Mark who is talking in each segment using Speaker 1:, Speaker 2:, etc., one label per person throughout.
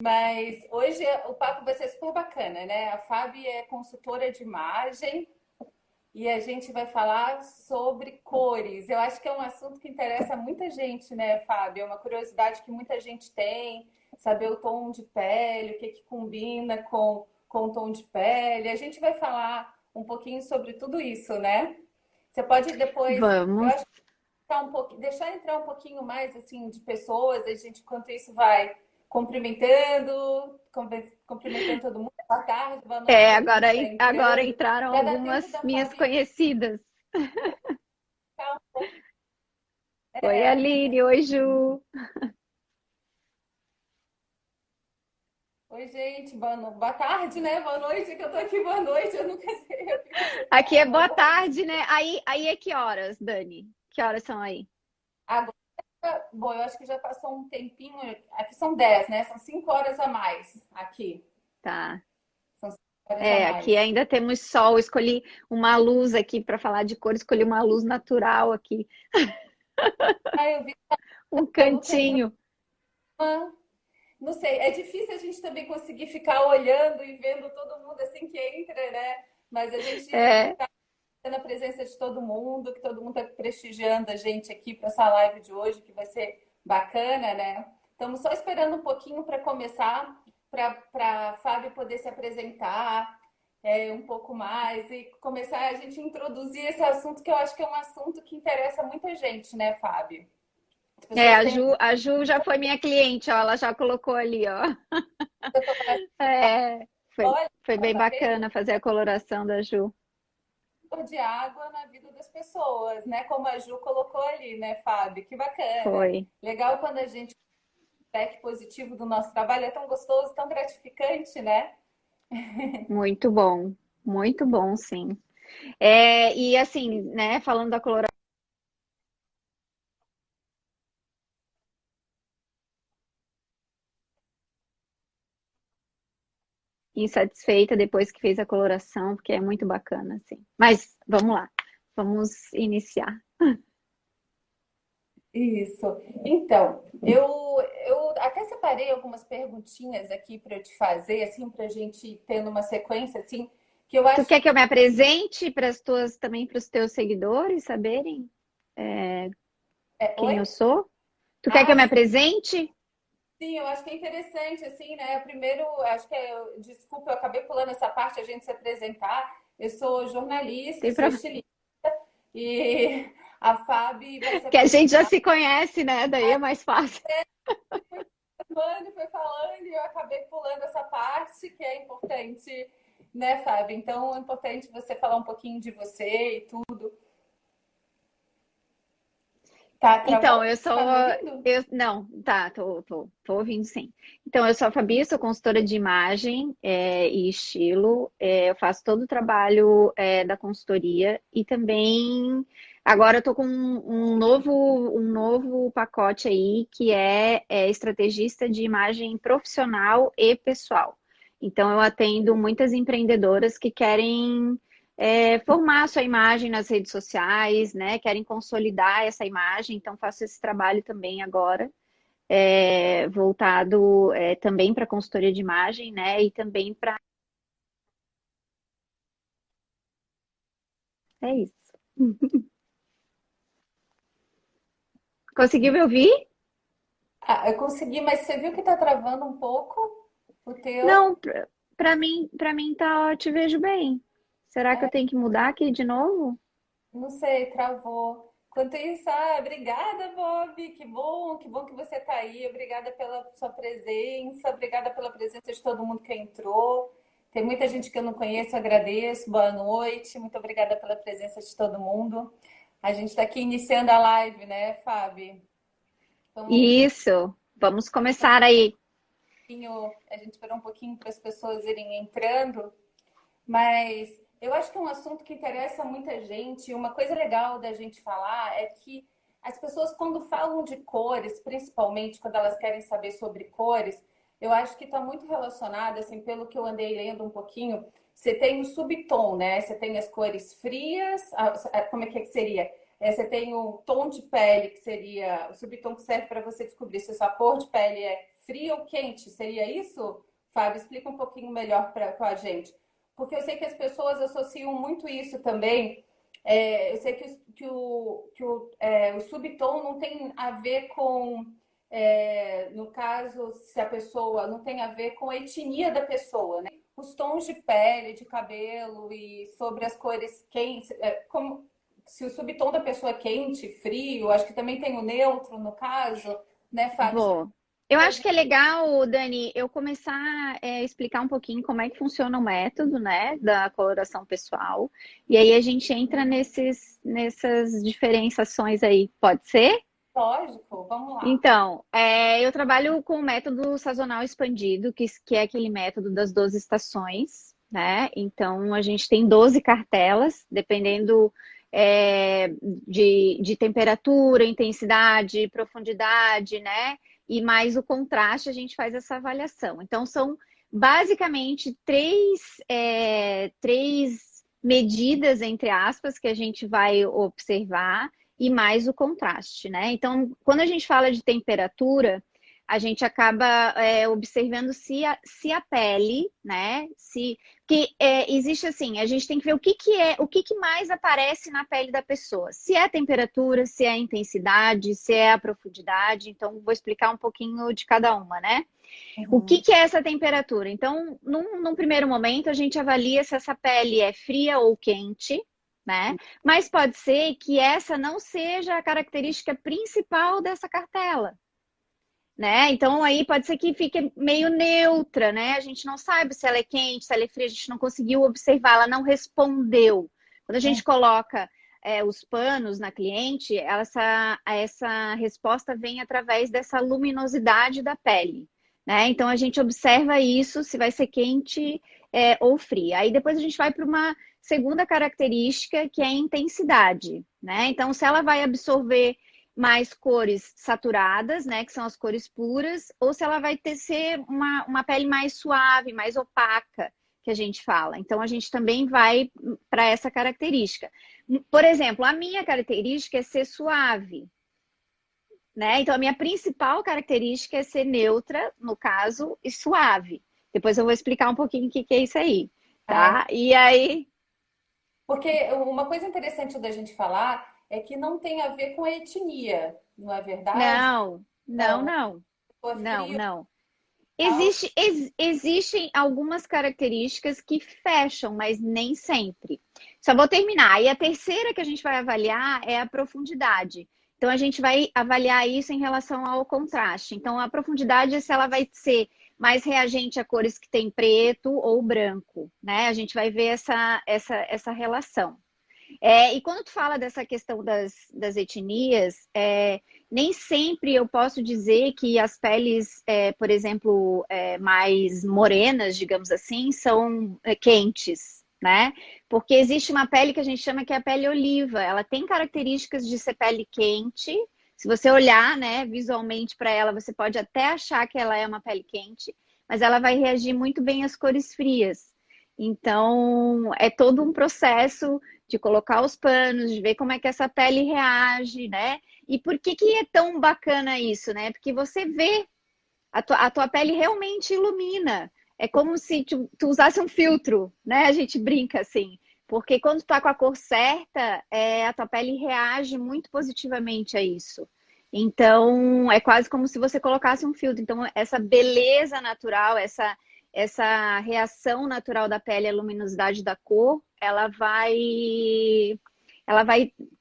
Speaker 1: Mas hoje o papo vai ser super bacana, né? A Fábio é consultora de imagem e a gente vai falar sobre cores. Eu acho que é um assunto que interessa muita gente, né, Fábio? É uma curiosidade que muita gente tem, saber o tom de pele, o que que combina com o tom de pele. A gente vai falar um pouquinho sobre tudo isso, né? Você pode depois, eu
Speaker 2: Vamos.
Speaker 1: acho que deixar entrar um pouquinho mais assim de pessoas, a gente enquanto isso vai cumprimentando todo mundo. Boa tarde, boa noite
Speaker 2: É,
Speaker 1: para todo mundo
Speaker 2: agora,
Speaker 1: que está
Speaker 2: agora
Speaker 1: entrando.
Speaker 2: entraram
Speaker 1: Já dá tempo
Speaker 2: algumas
Speaker 1: da
Speaker 2: minhas
Speaker 1: Fabi
Speaker 2: conhecidas.
Speaker 1: ficar um pouco.
Speaker 2: Oi, Aline, oi, Ju.
Speaker 1: Oi, gente, boa tarde, né? Boa noite, que eu tô aqui, boa noite, eu nunca sei, eu fico sem
Speaker 2: Aqui é
Speaker 1: palavras.
Speaker 2: boa tarde, né? Aí é que horas, Dani? Que horas são aí?
Speaker 1: Agora, bom, eu acho que já passou um tempinho, aqui são 10, né? São 5 horas a mais aqui.
Speaker 2: Tá.
Speaker 1: São 5 horas a
Speaker 2: É, aqui
Speaker 1: mais.
Speaker 2: ainda temos sol. Escolhi uma luz aqui para falar de cor, escolhi uma luz natural aqui,
Speaker 1: Ah, eu vi
Speaker 2: um
Speaker 1: a Luca entrou.
Speaker 2: cantinho.
Speaker 1: Não sei, é difícil a gente também conseguir ficar olhando e vendo todo mundo assim que entra, né? Mas a gente
Speaker 2: É,
Speaker 1: tá na presença de todo mundo, que todo mundo está prestigiando a gente aqui para essa live de hoje, que vai ser bacana, né? Estamos só esperando um pouquinho para começar, para Fábio poder se apresentar um pouco mais e começar a gente introduzir esse assunto, que eu acho que é um assunto que interessa muita gente, né, Fábio? As pessoas têm.
Speaker 2: a Ju já foi minha cliente, ó, ela já colocou ali, ó. É,
Speaker 1: Olha,
Speaker 2: foi bem
Speaker 1: tá vendo?
Speaker 2: bacana fazer a coloração da Ju.
Speaker 1: De água na vida das pessoas, né? Como a Ju colocou ali, né, Fábio? Que bacana.
Speaker 2: Foi.
Speaker 1: Legal quando a gente feedback positivo do nosso trabalho é tão gostoso, tão gratificante, né?
Speaker 2: Muito bom, sim. É, e assim, né, falando da coloração, insatisfeita depois que fez a coloração, porque é muito bacana, assim. Mas vamos lá, vamos iniciar.
Speaker 1: Isso. Então, eu até separei algumas perguntinhas aqui para eu te fazer, assim, para a gente ir tendo uma sequência, assim, que eu
Speaker 2: Tu
Speaker 1: acho.
Speaker 2: quer que eu me apresente para as tuas, também para os teus seguidores saberem
Speaker 1: Oi?
Speaker 2: quem eu sou? Tu quer que eu
Speaker 1: Ah,
Speaker 2: me apresente?
Speaker 1: sim, eu acho que é interessante, assim, né? Primeiro, acho que desculpa, eu acabei pulando essa parte, a gente se apresentar. Eu sou jornalista,
Speaker 2: Tem
Speaker 1: sou
Speaker 2: problema.
Speaker 1: estilista e a Fabi vai se
Speaker 2: Que a gente já
Speaker 1: apresentar.
Speaker 2: se conhece, né? Daí é mais fácil.
Speaker 1: Foi falando e eu acabei pulando essa parte que é importante, né, Fábio? Então é importante você falar um pouquinho de você e tudo. Tá
Speaker 2: Então,
Speaker 1: travando?
Speaker 2: eu
Speaker 1: Você
Speaker 2: sou.
Speaker 1: tá me ouvindo?
Speaker 2: Eu, não, tá, tô ouvindo sim. Então, eu sou a Fabi, sou consultora de imagem e estilo. Eu faço todo o trabalho da consultoria e também agora eu tô com um novo pacote aí que é estrategista de imagem profissional e pessoal. Então, eu atendo muitas empreendedoras que querem formar a sua imagem nas redes sociais, né? Querem consolidar essa imagem, então faço esse trabalho também agora, voltado também para consultoria de imagem, né? E também para. É isso. Conseguiu me ouvir?
Speaker 1: Ah, eu consegui, mas você viu que tá travando um pouco o teu?
Speaker 2: Não, para mim tá, te vejo bem. Será que eu tenho que mudar aqui de novo?
Speaker 1: Não sei, travou. Enquanto isso, obrigada, Bob. Que bom que você tá aí. Obrigada pela sua presença, obrigada pela presença de todo mundo que entrou. Tem muita gente que eu não conheço, eu agradeço. Boa noite, muito obrigada pela presença de todo mundo. A gente está aqui iniciando a live, né, Fábio? Vamos
Speaker 2: Isso. Vamos começar aí.
Speaker 1: a gente esperou um pouquinho para as pessoas irem entrando. Mas eu acho que é um assunto que interessa muita gente. Uma coisa legal da gente falar é que as pessoas, quando falam de cores, principalmente quando elas querem saber sobre cores, eu acho que está muito relacionado, assim, pelo que eu andei lendo um pouquinho. Você tem o subtom, né? Você tem as cores frias, como é que seria? Você tem o tom de pele, que seria o subtom que serve para você descobrir se a sua cor de pele é fria ou quente? Seria isso? Fábio, explica um pouquinho melhor para a gente. Porque eu sei que as pessoas associam muito isso também. Eu sei o subtom não tem a ver com, no caso, se a pessoa não tem a ver com a etnia da pessoa, né? Os tons de pele, de cabelo e sobre as cores quentes, como se o subtom da pessoa é quente, frio, acho que também tem o neutro no caso, né, Fábio?
Speaker 2: Vou. Eu acho que é legal, Dani, eu começar a explicar um pouquinho como é que funciona o método, né, da coloração pessoal. E aí a gente entra nessas diferenciações aí. Pode ser?
Speaker 1: Lógico, vamos lá.
Speaker 2: Então, eu trabalho com o método sazonal expandido, que é aquele método das 12 estações, né? Então, a gente tem 12 cartelas, dependendo de temperatura, intensidade, profundidade, né? E mais o contraste, a gente faz essa avaliação. Então, são basicamente três medidas, entre aspas, que a gente vai observar e mais o contraste, né? Então, quando a gente fala de temperatura, a gente acaba observando se a pele, né? Que existe assim, a gente tem que ver o que mais aparece na pele da pessoa. Se é a temperatura, se é a intensidade, se é a profundidade. Então, vou explicar um pouquinho de cada uma, né? O
Speaker 1: Uhum.
Speaker 2: que é essa temperatura? Então, num primeiro momento, a gente avalia se essa pele é fria ou quente, né? Mas pode ser que essa não seja a característica principal dessa cartela, né? Então aí pode ser que fique meio neutra, né? A gente não sabe se ela é quente, se ela é fria, a gente não conseguiu observar, ela não respondeu. Quando a gente coloca os panos na cliente, essa resposta vem através dessa luminosidade da pele, né? Então a gente observa isso, se vai ser quente ou fria. Aí depois a gente vai para uma segunda característica, que é a intensidade, né? Então, se ela vai absorver mais cores saturadas, né, que são as cores puras, ou se ela vai ser uma pele mais suave, mais opaca, que a gente fala. Então, a gente também vai para essa característica. Por exemplo, a minha característica é ser suave, né? Então, a minha principal característica é ser neutra, no caso, e suave. Depois eu vou explicar um pouquinho o que é isso aí,
Speaker 1: Ai,
Speaker 2: tá? E aí,
Speaker 1: porque uma coisa interessante da gente falar é que não tem a ver com a etnia, não é verdade?
Speaker 2: não, não,
Speaker 1: Não,
Speaker 2: não,
Speaker 1: ou
Speaker 2: não,
Speaker 1: frio,
Speaker 2: não.
Speaker 1: tal.
Speaker 2: Existem algumas características que fecham, mas nem sempre. Só vou terminar. E a terceira que a gente vai avaliar é a profundidade. Então, a gente vai avaliar isso em relação ao contraste. Então, a profundidade é se ela vai ser mais reagente a cores que tem preto ou branco, né? A gente vai ver essa relação. E quando tu fala dessa questão das etnias, nem sempre eu posso dizer que as peles, por exemplo, mais morenas, digamos assim, são quentes, né? Porque existe uma pele que a gente chama que é a pele oliva. Ela tem características de ser pele quente. Se você olhar, né, visualmente para ela, você pode até achar que ela é uma pele quente, mas ela vai reagir muito bem às cores frias. Então, é todo um processo de colocar os panos, de ver como é que essa pele reage, né? E por que é tão bacana isso, né? Porque você vê, a tua pele realmente ilumina. É como se tu usasse um filtro, né? A gente brinca assim. Porque quando tu tá com a cor certa, a tua pele reage muito positivamente a isso. Então, é quase como se você colocasse um filtro. Então, essa beleza natural, essa reação natural da pele à luminosidade da cor, ela vai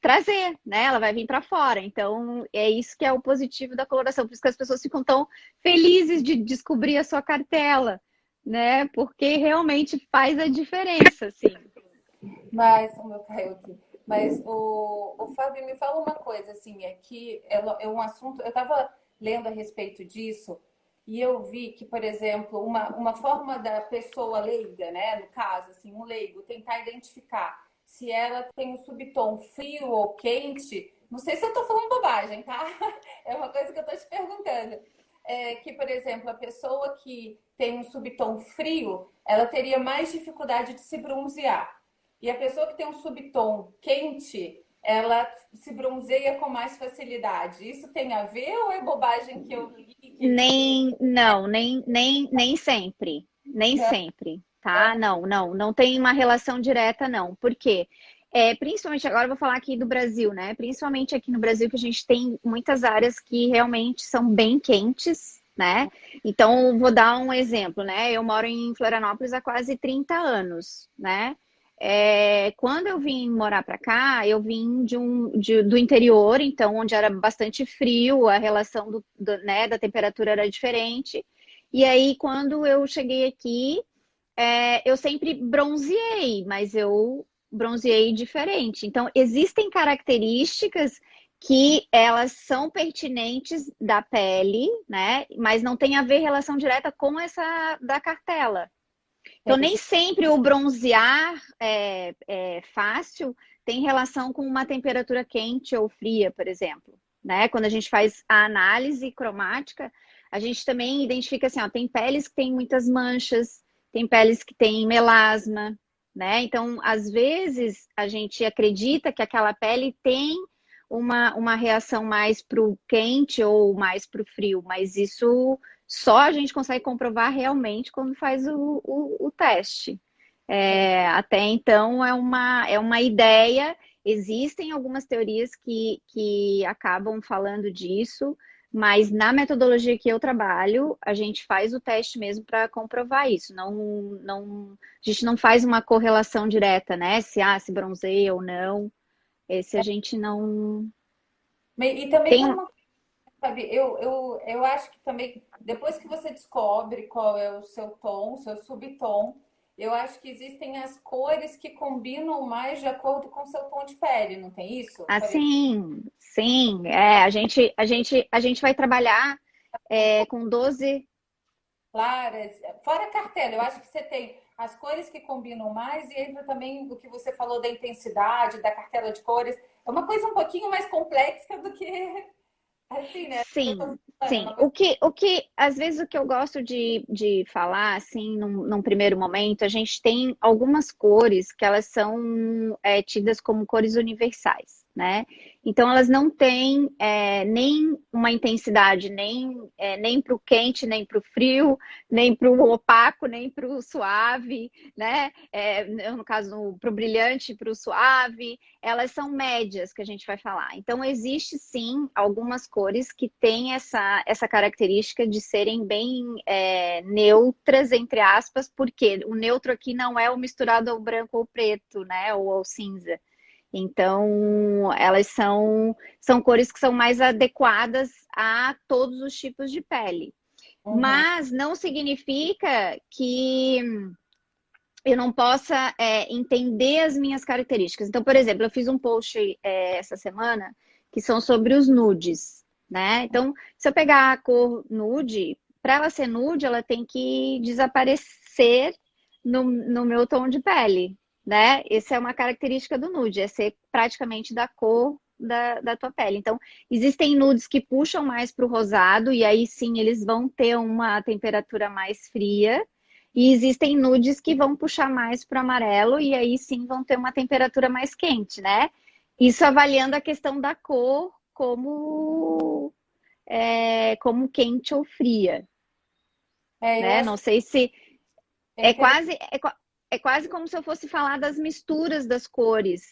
Speaker 2: trazer, né? Ela vai vir para fora. Então, é isso que é o positivo da coloração. Por isso que as pessoas ficam tão felizes de descobrir a sua cartela, né? Porque realmente faz a diferença, assim.
Speaker 1: Mas, o meu caiu aqui. Mas o Fábio me fala uma coisa, assim, é que é um assunto. Eu estava lendo a respeito disso e eu vi que, por exemplo, uma forma da pessoa leiga, né, no caso, assim, um leigo, tentar identificar se ela tem um subtom frio ou quente. Não sei se eu estou falando bobagem, tá? É uma coisa que eu estou te perguntando. Que, por exemplo, a pessoa que tem um subtom frio, ela teria mais dificuldade de se bronzear. E a pessoa que tem um subtom quente, ela se bronzeia com mais facilidade. Isso tem a ver ou é bobagem que eu li?
Speaker 2: Nem, não, nem sempre. Nem sempre, tá? Não tem uma relação direta, não. Por quê? Principalmente agora eu vou falar aqui do Brasil, né? Principalmente aqui no Brasil, que a gente tem muitas áreas que realmente são bem quentes, né? Então, vou dar um exemplo, né? Eu moro em Florianópolis há quase 30 anos, né? Quando eu vim morar para cá, eu vim do interior, então, onde era bastante frio, a relação né, da temperatura era diferente. E aí, quando eu cheguei aqui, eu sempre bronzeei, mas eu bronzeei diferente. Então, existem características que elas são pertinentes da pele, né? Mas não tem a ver relação direta com essa da cartela. Então, nem sempre o bronzear fácil tem relação com uma temperatura quente ou fria, por exemplo. Né? Quando a gente faz a análise cromática, a gente também identifica assim, ó, tem peles que têm muitas manchas, tem peles que têm melasma, né? Então, às vezes, a gente acredita que aquela pele tem uma reação mais para o quente ou mais para o frio, mas isso só a gente consegue comprovar realmente quando faz o teste. Até então é uma ideia, existem algumas teorias que acabam falando disso, mas na metodologia que eu trabalho, a gente faz o teste mesmo para comprovar isso. A gente não faz uma correlação direta, né? Se bronzeia ou não. Esse a gente não
Speaker 1: E também
Speaker 2: tem.
Speaker 1: tem uma, sabe, eu acho que também, depois que você descobre qual é o seu tom, o seu subtom, eu acho que existem as cores que combinam mais de acordo com o seu tom de pele, não tem isso? Por exemplo,
Speaker 2: Assim, sim, a gente vai trabalhar com 12.
Speaker 1: claras, fora a cartela, eu acho que você tem as cores que combinam mais e entra também o que você falou da intensidade, da cartela de cores. É uma coisa um pouquinho mais complexa do que assim, né? Eu tô
Speaker 2: Sim,
Speaker 1: falando, é
Speaker 2: sim.
Speaker 1: uma coisa
Speaker 2: Às vezes, o que eu gosto de falar, assim, num primeiro momento, a gente tem algumas cores que elas são tidas como cores universais, né? Então, elas não têm nem uma intensidade, nem para o quente, nem para o frio, nem para o opaco, nem para o suave, né? No caso, para o brilhante, para o suave, elas são médias que a gente vai falar. Então, existe sim algumas cores que têm essa característica de serem bem neutras, entre aspas, porque o neutro aqui não é o misturado ao branco ou preto, né? Ou ao cinza. Então, elas são cores que são mais adequadas a todos os tipos de pele.
Speaker 1: uhum.
Speaker 2: Mas não significa que eu não possa entender as minhas características. Então, por exemplo, eu fiz um post essa semana que são sobre os nudes, né? Então, se eu pegar a cor nude, para ela ser nude, ela tem que desaparecer no meu tom de pele, né? Essa é uma característica do nude, é ser praticamente da cor da tua pele. Então, existem nudes que puxam mais para o rosado, e aí sim eles vão ter uma temperatura mais fria. E existem nudes que vão puxar mais para o amarelo e aí sim vão ter uma temperatura mais quente, né? Isso avaliando a questão da cor como quente ou fria,
Speaker 1: Eu
Speaker 2: né?
Speaker 1: acho
Speaker 2: Não sei se
Speaker 1: é
Speaker 2: é
Speaker 1: interessante.
Speaker 2: quase é quase como se eu fosse falar das misturas das cores,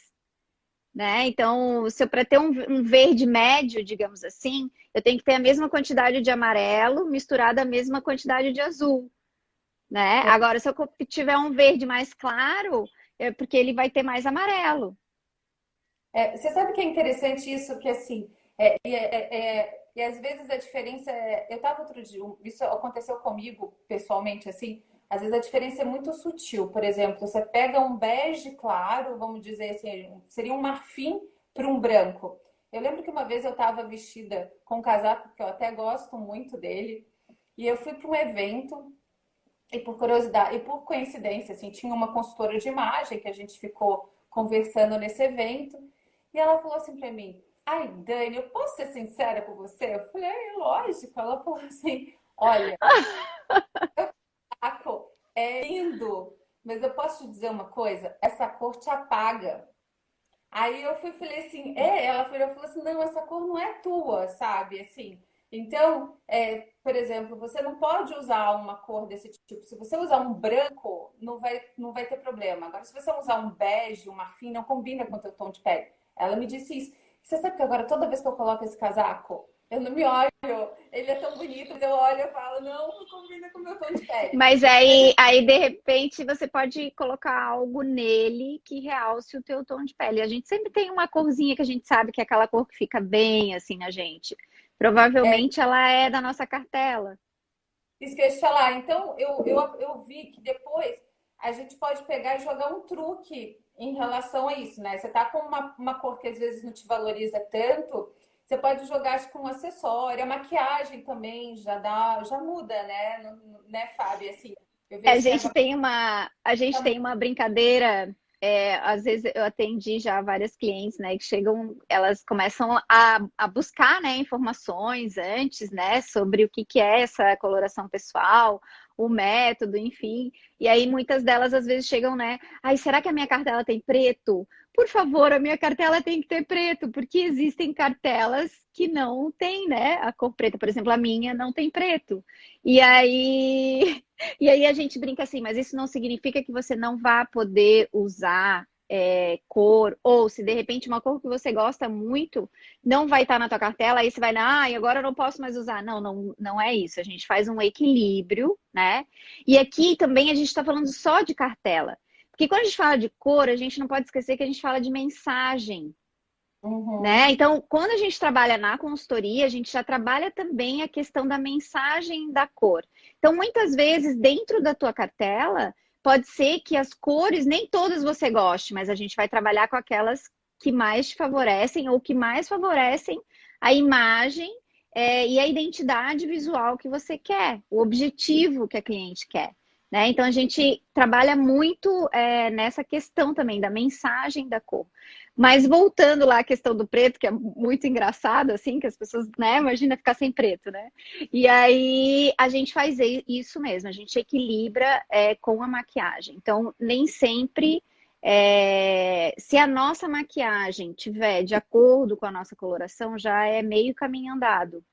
Speaker 2: né? Então, se eu para ter um verde médio, digamos assim, eu tenho que ter a mesma quantidade de amarelo misturada a mesma quantidade de azul. Né? Agora, se eu tiver um verde mais claro, é porque ele vai ter mais amarelo.
Speaker 1: Você sabe que é interessante isso, que assim, e às vezes a diferença é. Eu estava outro dia, isso aconteceu comigo pessoalmente, assim, às vezes a diferença é muito sutil. Por exemplo, você pega um bege claro, vamos dizer assim, seria um marfim para um branco. Eu lembro que uma vez eu estava vestida com um casaco que eu até gosto muito dele, e eu fui para um evento. E por curiosidade, e por coincidência, assim, tinha uma consultora de imagem que a gente ficou conversando nesse evento, e ela falou assim para mim: Ai, Dani, eu posso ser sincera com você? Eu falei: Lógico. Ela falou assim: Olha, a cor é lindo, mas eu posso te dizer uma coisa: essa cor te apaga. Aí eu fui, falei assim, ela falou assim, não, essa cor não é tua, sabe? Assim, então, por exemplo, você não pode usar uma cor desse tipo. Se você usar um branco, não vai ter problema. Agora, se você usar um bege, um marfim, não combina com o teu tom de pele. Ela me disse isso. Você sabe que agora, toda vez que eu coloco esse casaco, eu não me olho. Ele é tão bonito, mas eu olho e falo, não combina com o meu tom de pele.
Speaker 2: Mas
Speaker 1: Mas
Speaker 2: aí, de repente, você pode colocar algo nele que realce o teu tom de pele. A gente sempre tem uma corzinha que a gente sabe que é aquela cor que fica bem assim na gente. Provavelmente ela é da nossa cartela.
Speaker 1: isso que eu ia te falar. Então, eu vi que depois a gente pode pegar e jogar um truque em relação a isso, né? Você tá com uma cor que às vezes não te valoriza tanto, você pode jogar acho que um acessório, a maquiagem também já muda, né? Né, Fábio? Assim, eu
Speaker 2: A
Speaker 1: vejo que
Speaker 2: gente
Speaker 1: agora
Speaker 2: tem uma brincadeira. Às vezes eu atendi já várias clientes, né, que chegam, elas começam a buscar, né, informações antes, né, sobre o que é essa coloração pessoal, o método, enfim. E aí muitas delas às vezes chegam, né, ai, será que a minha cartela tem preto? Por favor, a minha cartela tem que ter preto, porque existem cartelas que não tem, né, a cor preta. Por exemplo, a minha não tem preto. E aí e aí a gente brinca assim, mas isso não significa que você não vá poder usar cor, ou se de repente uma cor que você gosta muito não vai estar na tua cartela, aí você vai, agora eu não posso mais usar. Não, não, não é isso. A gente faz um equilíbrio, né? E aqui também a gente está falando só de cartela. Porque quando a gente fala de cor, a gente não pode esquecer que a gente fala de mensagem, né?
Speaker 1: uhum.
Speaker 2: Então, quando a gente trabalha na consultoria, a gente já trabalha também a questão da mensagem da cor. Então, muitas vezes, dentro da tua cartela, pode ser que as cores, nem todas você goste, mas a gente vai trabalhar com aquelas que mais te favorecem ou que mais favorecem a imagem, e a identidade visual que você quer, o objetivo que a cliente quer. Né? Então, a gente trabalha muito nessa questão também da mensagem da cor. Mas voltando lá à questão do preto, que é muito engraçado, assim, que as pessoas, né, imagina ficar sem preto, né? E aí a gente faz isso mesmo, a gente equilibra com a maquiagem. Então, nem sempre, se a nossa maquiagem tiver de acordo com a nossa coloração, já é meio caminho andado,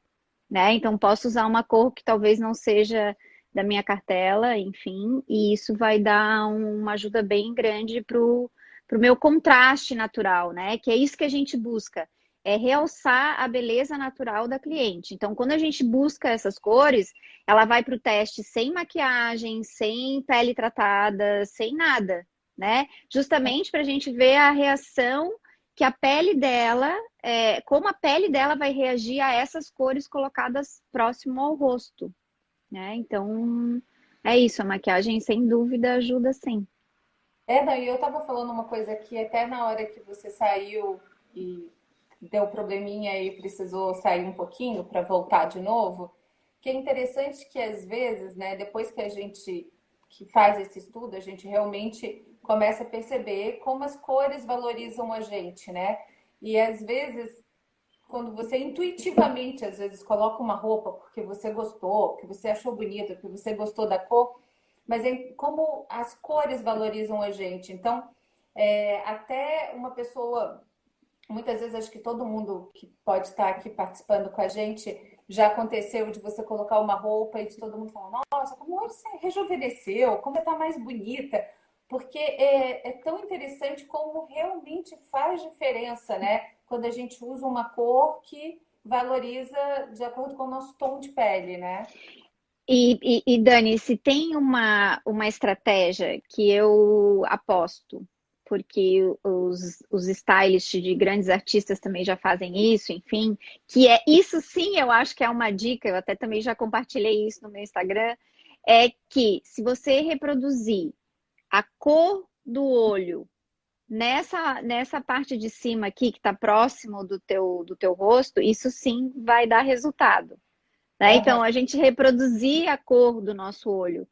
Speaker 2: né? Então, posso usar uma cor que talvez não seja da minha cartela, enfim, e isso vai dar uma ajuda bem grande pro meu contraste natural, né? Que é isso que a gente busca, é realçar a beleza natural da cliente. Então, quando a gente busca essas cores, ela vai para o teste sem maquiagem, sem pele tratada, sem nada, né? Justamente para a gente ver a reação que a pele dela, como a pele dela vai reagir a essas cores colocadas próximo ao rosto, né? Então, é isso, a maquiagem sem dúvida ajuda sim.
Speaker 1: Não, e eu tava falando uma coisa aqui, até na hora que você saiu e deu probleminha e precisou sair um pouquinho para voltar de novo, que é interessante que às vezes, né, depois que a gente que faz esse estudo, a gente realmente começa a perceber como as cores valorizam a gente, né? E às vezes, quando você intuitivamente, às vezes, coloca uma roupa porque você gostou, porque você achou bonita, porque você gostou da cor, mas é como as cores valorizam a gente. Então, até uma pessoa, muitas vezes acho que todo mundo que pode estar aqui participando com a gente já aconteceu de você colocar uma roupa e de todo mundo falar, nossa, como você rejuvenesceu, como você está mais bonita. Porque é tão interessante como realmente faz diferença, né? Quando a gente usa uma cor que valoriza de acordo com o nosso tom de pele, né?
Speaker 2: E Dani, se tem uma estratégia que eu aposto, porque os stylists de grandes artistas também já fazem isso, enfim, que é isso sim, eu acho que é uma dica, eu até também já compartilhei isso no meu Instagram, é que se você reproduzir a cor do olho nessa parte de cima aqui, que está próximo do teu rosto, isso sim vai dar resultado. Né?
Speaker 1: Aham.
Speaker 2: Então, a gente reproduzir a cor do nosso olho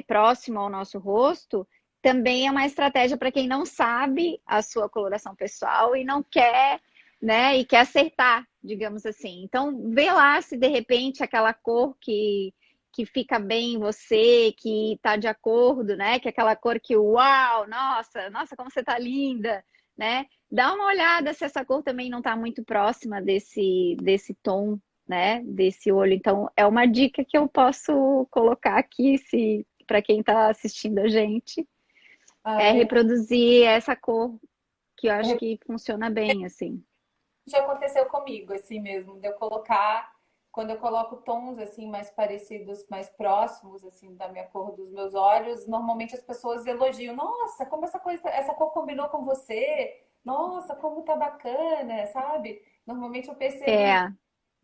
Speaker 2: próximo ao nosso rosto também é uma estratégia para quem não sabe a sua coloração pessoal e não quer, né, e quer acertar, digamos assim. Então, vê lá se de repente aquela cor que fica bem em você, que está de acordo, né, que é aquela cor que, uau, nossa, como você está linda, né? Dá uma olhada se essa cor também não está muito próxima desse tom, né? Desse olho. Então, é uma dica que eu posso colocar aqui, se para quem está assistindo a gente,
Speaker 1: Ah,
Speaker 2: é
Speaker 1: legal.
Speaker 2: reproduzir essa cor, que eu acho que funciona bem, assim.
Speaker 1: Já aconteceu comigo, assim mesmo, de eu colocar, quando eu coloco tons assim mais parecidos, mais próximos assim da minha cor dos meus olhos, normalmente as pessoas elogiam, nossa, como essa coisa, essa cor combinou com você, nossa, como tá bacana, sabe? Normalmente eu percebo isso,
Speaker 2: É,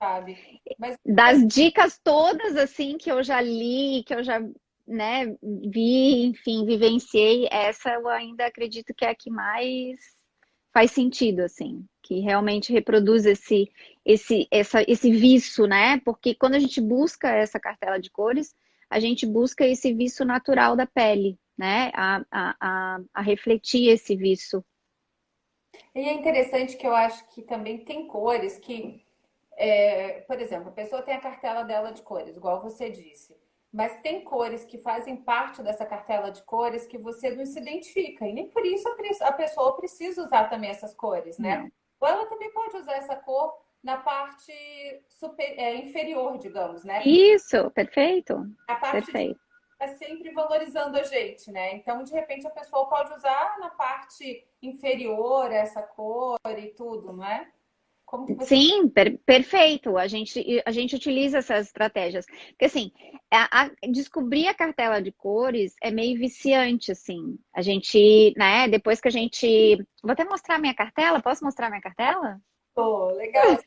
Speaker 1: sabe? Mas
Speaker 2: das dicas todas, assim, que eu já li, que eu já, né, vi, enfim, vivenciei, essa eu ainda acredito que é a que mais faz sentido, assim, que realmente reproduz esse viço, né? Porque quando a gente busca essa cartela de cores, a gente busca esse viço natural da pele, né? A refletir esse viço.
Speaker 1: e é interessante que eu acho que também tem cores que por exemplo, a pessoa tem a cartela dela de cores, igual você disse, mas tem cores que fazem parte dessa cartela de cores que você não se identifica, e nem por isso a pessoa precisa usar também essas cores, né?
Speaker 2: Não.
Speaker 1: Ou ela também pode usar essa cor na parte inferior, digamos, né?
Speaker 2: Isso, perfeito,
Speaker 1: A parte de
Speaker 2: perfeito.
Speaker 1: é sempre valorizando a gente, né? Então, de repente, a pessoa pode usar na parte inferior essa cor e tudo, não é? Como que você.
Speaker 2: Sim, perfeito. A gente utiliza essas estratégias. Porque, assim, descobrir a cartela de cores é meio viciante, assim. A gente, né, depois que a gente. Vou até mostrar minha cartela. Posso mostrar minha cartela?
Speaker 1: Oh, legal.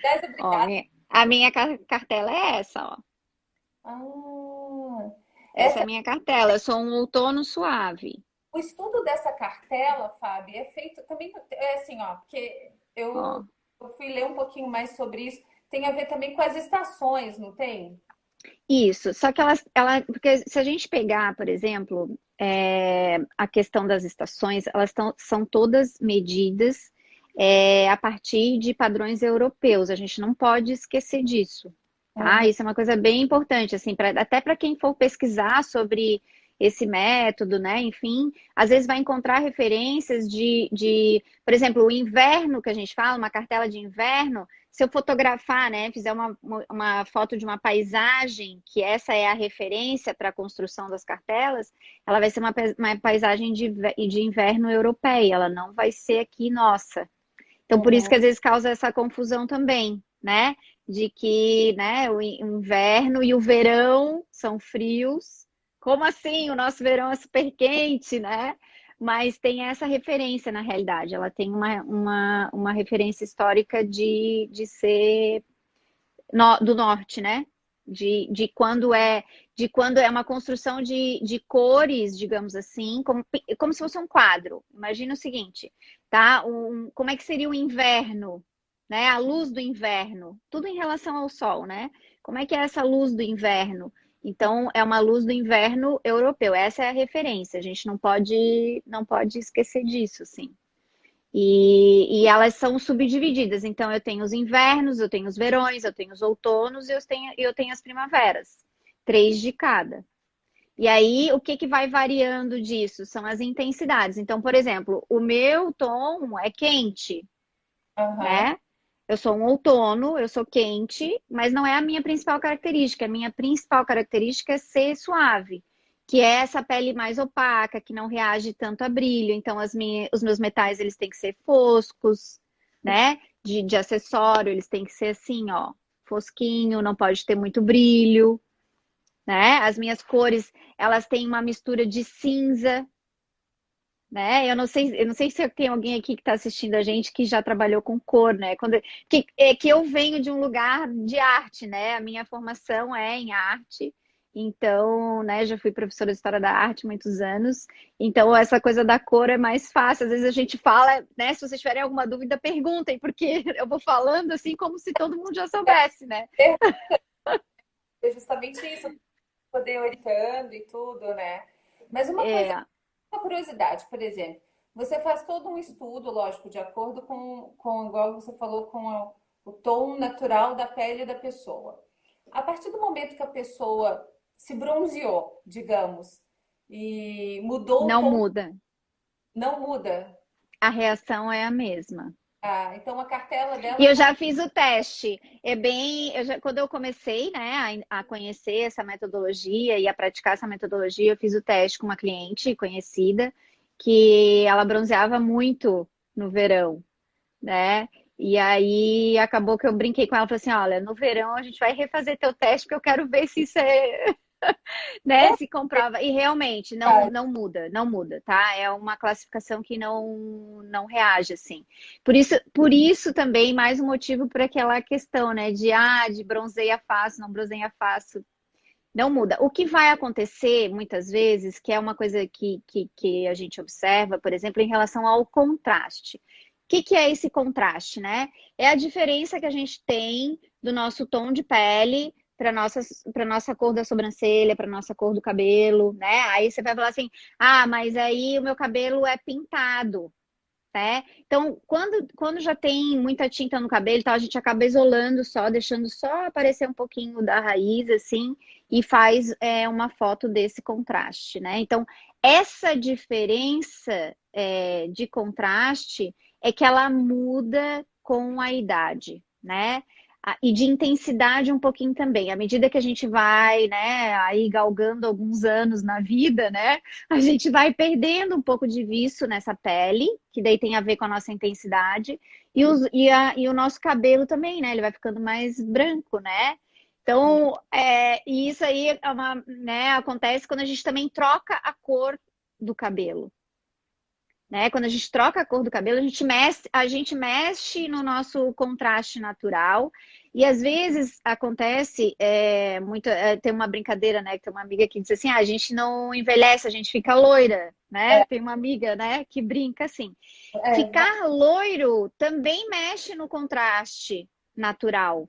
Speaker 1: Aliás,
Speaker 2: Ó,
Speaker 1: obrigada.
Speaker 2: a minha cartela é essa, ó.
Speaker 1: Ah,
Speaker 2: Essa é a
Speaker 1: essa,
Speaker 2: minha cartela. Eu sou um outono suave.
Speaker 1: o estudo dessa cartela, Fábio, é feito também, é assim, ó, porque
Speaker 2: Ó.
Speaker 1: eu fui ler um pouquinho mais sobre isso, tem a ver também com as estações, não tem?
Speaker 2: Isso, só que porque se a gente pegar, por exemplo, a questão das estações, são todas medidas a partir de padrões europeus. A gente não pode esquecer disso, tá?
Speaker 1: Uhum.
Speaker 2: Isso é uma coisa bem importante, assim, até para quem for pesquisar sobre esse método, né? Enfim, às vezes vai encontrar referências por exemplo, o inverno que a gente fala, uma cartela de inverno. Se eu fotografar, né, fizer uma foto de uma paisagem, que essa é a referência para a construção das cartelas, ela vai ser uma paisagem de inverno europeia, ela não vai ser aqui nossa. Então, por isso
Speaker 1: Uhum.
Speaker 2: que às vezes causa essa confusão também, né? De que, né, o inverno e o verão são frios. Como assim? O nosso verão é super quente, né? Mas tem essa referência na realidade. Ela tem uma referência histórica de ser do norte, né? De quando é uma construção de cores, digamos assim, como se fosse um quadro. Imagina o seguinte, tá? Como é que seria o inverno, né? A luz do inverno, tudo em relação ao sol, né? Como é que é essa luz do inverno? Então, é uma luz do inverno europeu. Essa é a referência. A gente não pode esquecer disso, assim. E elas são subdivididas. Então, eu tenho os invernos, eu tenho os verões, eu tenho os outonos e eu tenho as primaveras. Três de cada. E aí, o que que vai variando disso? São as intensidades. Então, por exemplo, o meu tom é quente,
Speaker 1: Aham.
Speaker 2: né? Eu sou um outono, eu sou quente, mas não é a minha principal característica. A minha principal característica é ser suave, que é essa pele mais opaca, que não reage tanto a brilho. Então, os meus metais, eles têm que ser foscos, né? De acessório, eles têm que ser assim, ó, fosquinho, não pode ter muito brilho, né? As minhas cores, elas têm uma mistura de cinza, né? Eu não sei se tem alguém aqui que está assistindo a gente que já trabalhou com cor, né? Que eu venho de um lugar de arte, né? A minha formação é em arte, então, né? Já fui professora de história da arte muitos anos, então essa coisa da cor é mais fácil. Às vezes a gente fala, né? Se vocês tiverem alguma dúvida, perguntem, porque eu vou falando assim como se todo mundo já soubesse, né?
Speaker 1: É justamente isso, poder orientando e tudo, né? Mas uma coisa,
Speaker 2: É,
Speaker 1: uma curiosidade, por exemplo, você faz todo um estudo, lógico, de acordo igual você falou, com o tom natural da pele da pessoa. A partir do momento que a pessoa se bronzeou, digamos, e mudou o
Speaker 2: não
Speaker 1: tom,
Speaker 2: muda.
Speaker 1: não muda.
Speaker 2: A reação é a mesma.
Speaker 1: Ah, então a cartela
Speaker 2: E
Speaker 1: dela
Speaker 2: eu
Speaker 1: tá.
Speaker 2: já fiz o teste. Quando eu comecei, né, a conhecer essa metodologia e a praticar essa metodologia, eu fiz o teste com uma cliente conhecida que ela bronzeava muito no verão, né? E aí acabou que eu brinquei com ela, falei assim, olha, no verão a gente vai refazer teu teste porque eu quero ver se isso é, né,
Speaker 1: É
Speaker 2: se comprova. E realmente
Speaker 1: verdade.
Speaker 2: não muda, não muda, tá? É uma classificação que não reage assim. Por isso também mais um motivo para aquela questão, né, de bronzeia fácil, não bronzeia fácil. Não muda. O que vai acontecer muitas vezes, que é uma coisa que a gente observa, por exemplo, em relação ao contraste. Que é esse contraste, né? É a diferença que a gente tem do nosso tom de pele para nossa cor da sobrancelha, para nossa cor do cabelo, né? Aí você vai falar assim: ah, mas aí o meu cabelo é pintado, né? Então, quando já tem muita tinta no cabelo, então a gente acaba isolando só, deixando só aparecer um pouquinho da raiz, assim, e faz uma foto desse contraste, né? Então, essa diferença de contraste é que ela muda com a idade, né? E de intensidade um pouquinho também. À medida que a gente vai, né, aí galgando alguns anos na vida, né? A gente vai perdendo um pouco de viço nessa pele, que daí tem a ver com a nossa intensidade, e o nosso cabelo também, né? Ele vai ficando mais branco, né? Então, e isso aí né, acontece quando a gente também troca a cor do cabelo. Né? Quando a gente troca a cor do cabelo, a gente mexe no nosso contraste natural. E às vezes acontece tem uma brincadeira, né? Que tem uma amiga que diz assim: a gente não envelhece, a gente fica loira, né?
Speaker 1: É,
Speaker 2: Tem uma amiga, né, que brinca assim.
Speaker 1: mas
Speaker 2: Ficar loiro também mexe no contraste natural.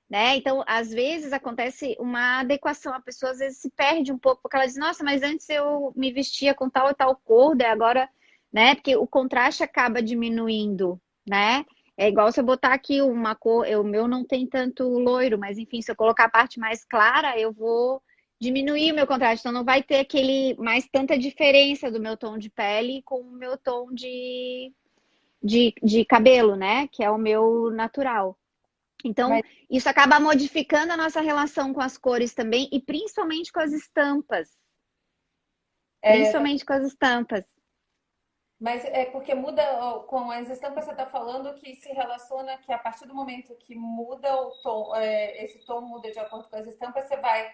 Speaker 2: Né? Então, às vezes acontece uma adequação, a pessoa às vezes se perde um pouco, porque ela diz, nossa, mas antes eu me vestia com tal e tal cor, daí agora, né? Porque o contraste acaba diminuindo, né? É igual se eu botar aqui uma cor, o meu não tem tanto loiro, mas enfim, se eu colocar a parte mais clara, eu vou diminuir o meu contraste, então não vai ter aquele mais tanta diferença do meu tom de pele com o meu tom de cabelo, né? Que é o meu natural. Então,
Speaker 1: mas
Speaker 2: isso acaba modificando a nossa relação com as cores também e principalmente com as estampas.
Speaker 1: é,
Speaker 2: Principalmente com as estampas.
Speaker 1: Mas é porque muda ó, com as estampas você está falando que se relaciona que a partir do momento que muda o tom, esse tom muda de acordo com as estampas, você vai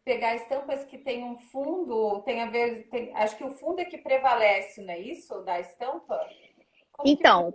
Speaker 1: pegar estampas que tem um fundo, tem a ver, acho que o fundo é que prevalece, não é isso? Da estampa? Como que funciona?
Speaker 2: Então,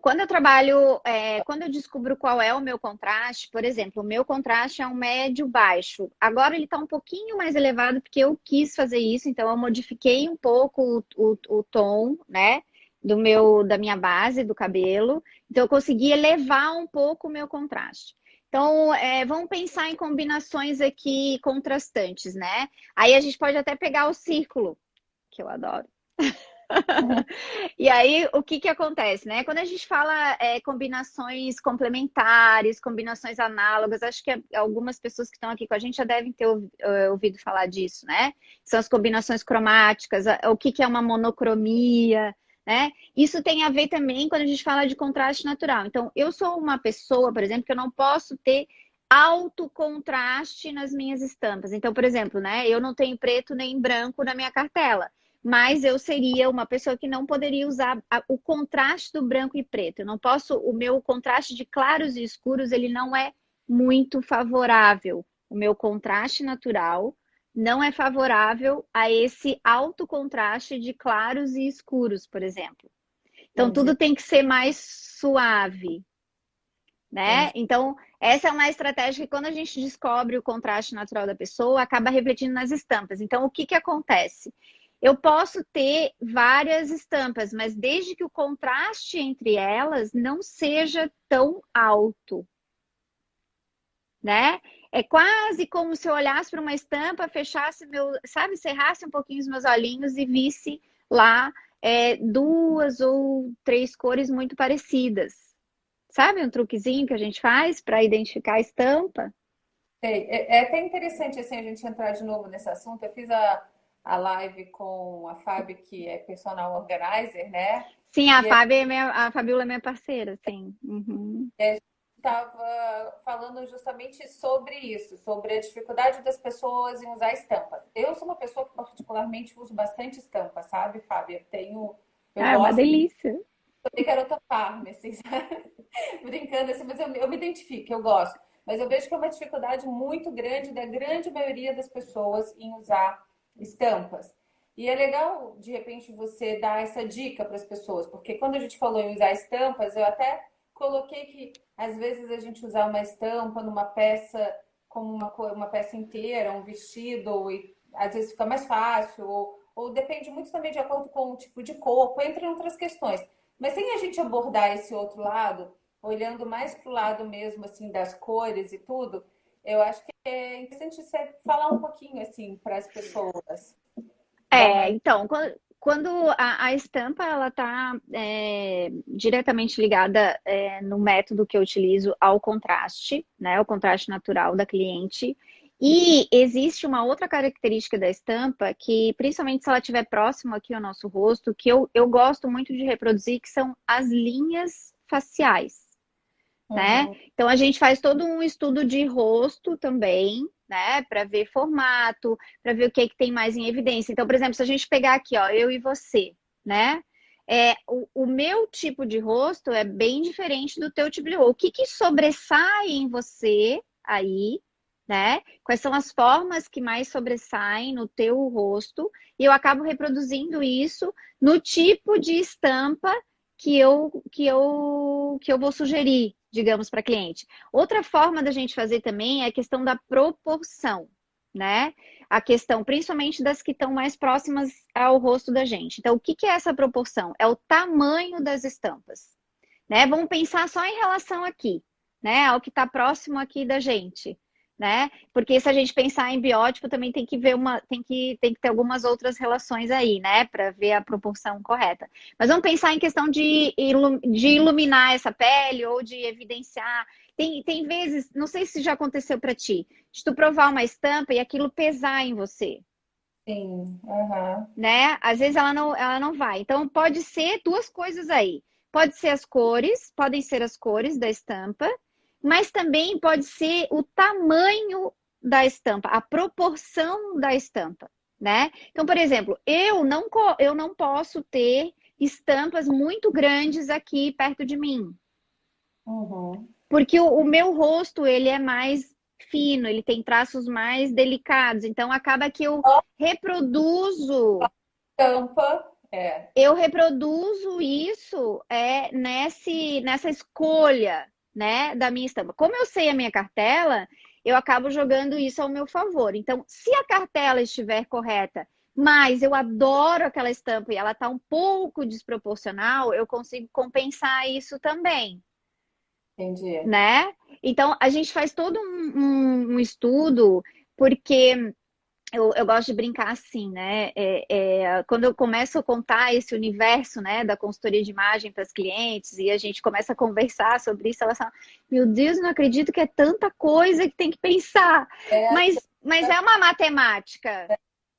Speaker 2: quando eu descubro qual é o meu contraste, por exemplo, o meu contraste é um médio baixo. Agora ele está um pouquinho mais elevado porque eu quis fazer isso, então eu modifiquei um pouco o tom, né, da minha base do cabelo. Então eu consegui elevar um pouco o meu contraste. Então, vamos pensar em combinações aqui contrastantes, né? Aí a gente pode até pegar o círculo, que eu adoro.
Speaker 1: Uhum.
Speaker 2: E aí, o que acontece, né? Quando a gente fala combinações complementares, combinações análogas, acho que algumas pessoas que estão aqui com a gente já devem ter ouvido falar disso, né? São as combinações cromáticas, o que é uma monocromia, né? Isso tem a ver também quando a gente fala de contraste natural. Então, eu sou uma pessoa, por exemplo, que eu não posso ter alto contraste nas minhas estampas. Então, por exemplo, né? Eu não tenho preto nem branco na minha cartela, mas eu seria uma pessoa que não poderia usar o contraste do branco e preto. Eu não posso, o meu contraste de claros e escuros, ele não é muito favorável. O meu contraste natural não é favorável a esse alto contraste de claros e escuros, por exemplo. Então,
Speaker 1: Entendi,
Speaker 2: tudo tem que ser mais suave, né?
Speaker 1: entendi.
Speaker 2: Então, essa é uma estratégia que quando a gente descobre o contraste natural da pessoa, acaba refletindo nas estampas. Então, o que acontece? Eu posso ter várias estampas, mas desde que o contraste entre elas não seja tão alto, né? É quase como se eu olhasse para uma estampa, fechasse sabe, cerrasse um pouquinho os meus olhinhos e visse lá duas ou três cores muito parecidas. Sabe um truquezinho que a gente faz para identificar a estampa?
Speaker 1: É até interessante assim, a gente entrar de novo nesse assunto. Eu fiz a live com a Fábio, que é personal organizer, né?
Speaker 2: Sim, a
Speaker 1: E
Speaker 2: Fábio a Fabiola é minha parceira, sim. Uhum.
Speaker 1: a gente estava falando justamente sobre isso, sobre a dificuldade das pessoas em usar estampa. Eu sou uma pessoa que particularmente uso bastante estampa, sabe, Fábio? Eu
Speaker 2: Ah, é uma
Speaker 1: gosto,
Speaker 2: delícia.
Speaker 1: eu garota farm, assim, sabe? Brincando assim, mas eu me identifico, eu gosto. Mas eu vejo que é uma dificuldade muito grande da grande maioria das pessoas em usar estampas. E é legal, de repente, você dar essa dica para as pessoas, porque quando a gente falou em usar estampas, eu até coloquei que às vezes a gente usar uma estampa numa peça como uma peça inteira, um vestido, e às vezes fica mais fácil, ou depende muito também de acordo com o tipo de corpo, entre outras questões. Mas sem a gente abordar esse outro lado, olhando mais para o lado mesmo assim das cores e tudo, eu acho que é interessante você falar um pouquinho assim para as pessoas. Dar
Speaker 2: É,
Speaker 1: uma.
Speaker 2: então, quando a estampa ela está diretamente ligada no método que eu utilizo ao contraste, né, o contraste natural da cliente. E existe uma outra característica da estampa que, principalmente se ela estiver próximo aqui ao nosso rosto, que eu gosto muito de reproduzir, que são as linhas faciais, né?
Speaker 1: Uhum.
Speaker 2: Então a gente faz todo um estudo de rosto também, né, para ver formato, para ver o que é que tem mais em evidência. Então, por exemplo, se a gente pegar aqui, ó, eu e você, né? O meu tipo de rosto é bem diferente do teu tipo de rosto. O que que sobressai em você aí, né? Quais são as formas que mais sobressaem no teu rosto? E eu acabo reproduzindo isso no tipo de estampa que eu vou sugerir, digamos, para cliente. Outra forma da gente fazer também é a questão da proporção, né? A questão, principalmente das que estão mais próximas ao rosto da gente. Então, o que que é essa proporção? É o tamanho das estampas, né? Vamos pensar só em relação aqui, né? Ao que está próximo aqui da gente, né? Porque se a gente pensar em biótipo, também tem que ver tem que ter algumas outras relações aí, né? Para ver a proporção correta. Mas vamos pensar em questão de iluminar essa pele ou de evidenciar. Tem vezes, não sei se já aconteceu para ti, de tu provar uma estampa e aquilo pesar em você,
Speaker 1: Sim, aham.
Speaker 2: né? Às vezes ela não vai. Então, pode ser duas coisas aí. Pode ser as cores, podem ser as cores da estampa, mas também pode ser o tamanho da estampa, a proporção da estampa, né? Então, por exemplo, eu não posso ter estampas muito grandes aqui perto de mim,
Speaker 1: Uhum.
Speaker 2: porque o meu rosto, ele é mais fino, ele tem traços mais delicados, então acaba que
Speaker 1: Só
Speaker 2: reproduzo
Speaker 1: tampa, é.
Speaker 2: eu reproduzo isso nessa escolha, né, da minha estampa. Como eu sei a minha cartela, eu acabo jogando isso ao meu favor. Então, se a cartela estiver correta, mas eu adoro aquela estampa e ela está um pouco desproporcional, eu consigo compensar isso também,
Speaker 1: Entendi.
Speaker 2: né? Então, a gente faz todo um estudo, porque eu gosto de brincar assim, né? Quando eu começo a contar esse universo, né, da consultoria de imagem para as clientes e a gente começa a conversar sobre isso, elas falam: Meu Deus, não acredito que é tanta coisa que tem que pensar.
Speaker 1: É,
Speaker 2: Mas é uma matemática.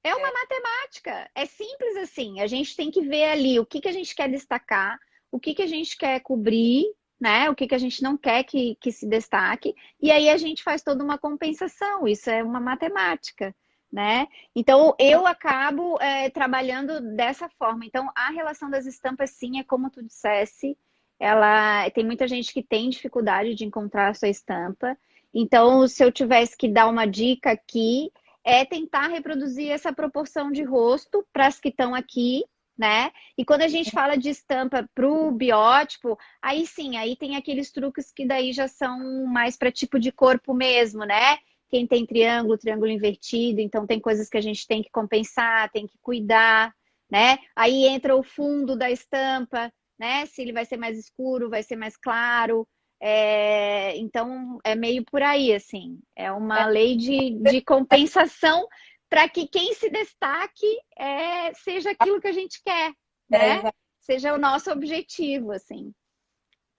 Speaker 2: É uma matemática. É simples assim. A gente tem que ver ali o que que a gente quer destacar, o que que a gente quer cobrir, né? O que que a gente não quer que se destaque. E aí a gente faz toda uma compensação. Isso é uma matemática, né? Então eu acabo trabalhando dessa forma. Então a relação das estampas, sim, é como tu dissesse. Ela tem muita gente que tem dificuldade de encontrar a sua estampa. Então, se eu tivesse que dar uma dica aqui, é tentar reproduzir essa proporção de rosto para as que estão aqui, né? E quando a gente fala de estampa para o biótipo, aí sim, aí tem aqueles truques que daí já são mais para tipo de corpo mesmo, né? Quem tem triângulo, triângulo invertido, então tem coisas que a gente tem que compensar, tem que cuidar, né? Aí entra o fundo da estampa, né? Se ele vai ser mais escuro, vai ser mais claro. Então, é meio por aí, assim. É uma lei de compensação para que quem se destaque seja aquilo que a gente quer, né?
Speaker 1: é,
Speaker 2: Seja o nosso objetivo, assim.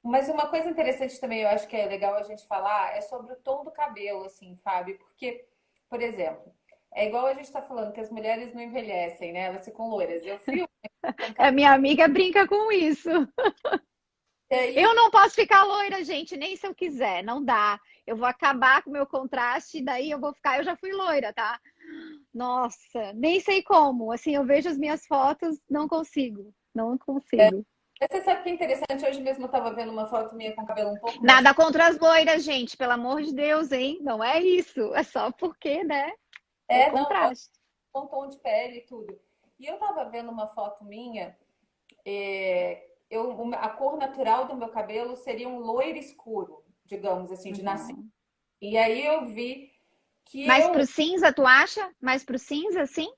Speaker 1: mas uma coisa interessante também, eu acho que é legal a gente falar, é sobre o tom do cabelo, assim, Fábio, porque, por exemplo, É igual a gente está falando que as mulheres não envelhecem, né? Elas ficam loiras. Eu fui com
Speaker 2: A
Speaker 1: cabelo.
Speaker 2: minha amiga brinca com isso.
Speaker 1: E
Speaker 2: Eu
Speaker 1: aí,
Speaker 2: não posso ficar loira, gente, nem se eu quiser, não dá. Eu vou acabar com o meu contraste, e daí eu vou ficar. Eu já fui loira, tá? Nossa, nem sei como. Assim, eu vejo as minhas fotos, não consigo, não consigo.
Speaker 1: mas você sabe que é interessante? Hoje mesmo eu estava vendo uma foto minha com cabelo um pouco mais.
Speaker 2: Nada contra as loiras, gente, pelo amor de Deus, hein? Não é isso. É só porque, né? É
Speaker 1: É, não,
Speaker 2: contraste.
Speaker 1: com tom de pele e tudo. E eu estava vendo uma foto minha, a cor natural do meu cabelo seria um loiro escuro, digamos assim, de nascer.
Speaker 2: Uhum.
Speaker 1: E aí eu vi que
Speaker 2: Mais
Speaker 1: eu
Speaker 2: pro cinza, tu acha? Mais pro cinza, sim?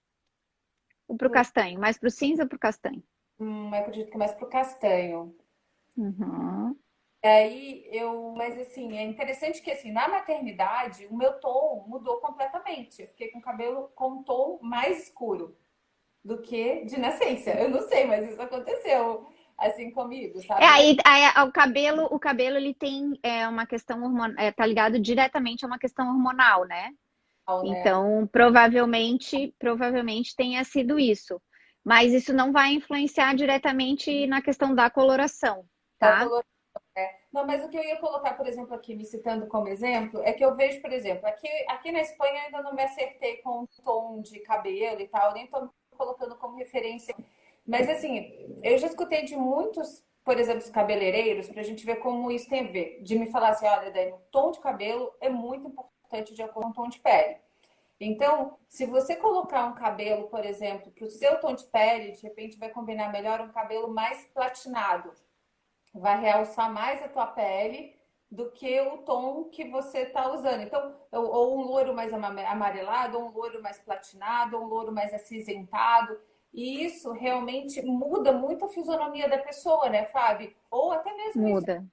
Speaker 2: Ou pro castanho? Mais pro cinza ou pro castanho?
Speaker 1: acredito que é mais pro castanho.
Speaker 2: Uhum.
Speaker 1: Mas assim, é interessante que assim, na maternidade, o meu tom mudou completamente. Eu fiquei com o cabelo com um tom mais escuro do que de nascença. Eu não sei, mas isso aconteceu assim comigo,
Speaker 2: É,
Speaker 1: sabe? Mas
Speaker 2: aí, o cabelo ele tem uma questão hormonal, tá ligado diretamente a uma questão hormonal, né?
Speaker 1: não, né?
Speaker 2: Então, provavelmente tenha sido isso. Mas isso não vai influenciar diretamente na questão da coloração,
Speaker 1: Da
Speaker 2: tá?
Speaker 1: color... Não, mas o que eu ia colocar, por exemplo, aqui, me citando como exemplo, é que eu vejo, por exemplo, aqui na Espanha eu ainda não me acertei com o tom de cabelo e tal, nem tô colocando como referência. Mas assim, eu já escutei de muitos, por exemplo, os cabeleireiros, pra gente ver como isso tem a ver, de me falar assim, olha, Dani, o tom de cabelo é muito importante de acordo com o tom de pele. Então, se você colocar um cabelo, por exemplo, para o seu tom de pele, de repente vai combinar melhor um cabelo mais platinado, vai realçar mais a tua pele do que o tom que você está usando. Então, ou um loiro mais amarelado, ou um loiro mais platinado, ou um loiro mais acinzentado. E isso realmente muda muito a fisionomia da pessoa, né, Fábio? Ou até mesmo isso,
Speaker 2: Muda.